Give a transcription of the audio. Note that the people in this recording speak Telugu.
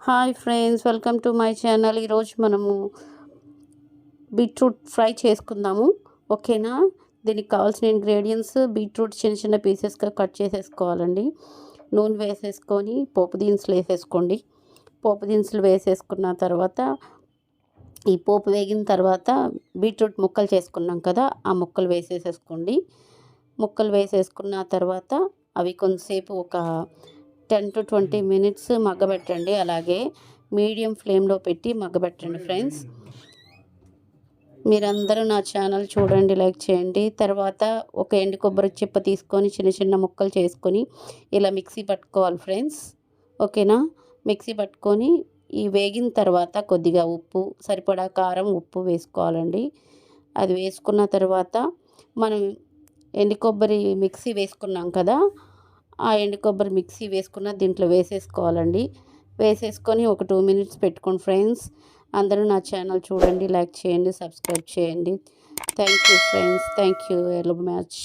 Hi friends, welcome to my channel. ఈరోజు మనము బీట్రూట్ ఫ్రై చేసుకుందాము. ఓకేనా? దీనికి కావాల్సిన ఇంగ్రీడియంట్స్: బీట్రూట్ చిన్న చిన్న పీసెస్గా కట్ చేసేసుకోవాలండి. నూనె వేసేసుకొని పోపు దినుసులు వేసేసుకోండి. పోపు దినుసులు వేసేసుకున్న తర్వాత ఈ పోపు వేగిన తర్వాత బీట్రూట్ ముక్కలు చేసుకున్నాం కదా, ఆ ముక్కలు వేసేసేసుకోండి. ముక్కలు వేసేసుకున్న తర్వాత అవి కొంతసేపు ఒక 10 to 20 మినిట్స్ మగ్గబెట్టండి. అలాగే మీడియం ఫ్లేమ్లో పెట్టి మగ్గబెట్టండి ఫ్రెండ్స్. మీరందరూ నా ఛానల్ చూడండి, లైక్ చేయండి. తర్వాత ఒక ఎండు కొబ్బరి చిప్ప తీసుకొని చిన్న చిన్న ముక్కలు చేసుకొని ఇలా మిక్సీ పట్టుకోవాలి ఫ్రెండ్స్. ఓకేనా? మిక్సీ పట్టుకొని ఈ వేగిన తర్వాత కొద్దిగా ఉప్పు, సరిపడా కారం, ఉప్పు వేసుకోవాలండి. అది వేసుకున్న తర్వాత మనం ఎండు కొబ్బరి మిక్సీ వేసుకున్నాం కదా, ఆ ఎండు కొబ్బరి మిక్సీ వేసుకున్న దీంట్లో వేసేసుకోవాలండి. వేసేసుకొని ఒక 2 మినిట్స్ పెట్టుకోండి ఫ్రెండ్స్. అందరూ నా ఛానల్ చూడండి, లైక్ చేయండి, సబ్స్క్రైబ్ చేయండి. Thank you friends, thank you very much.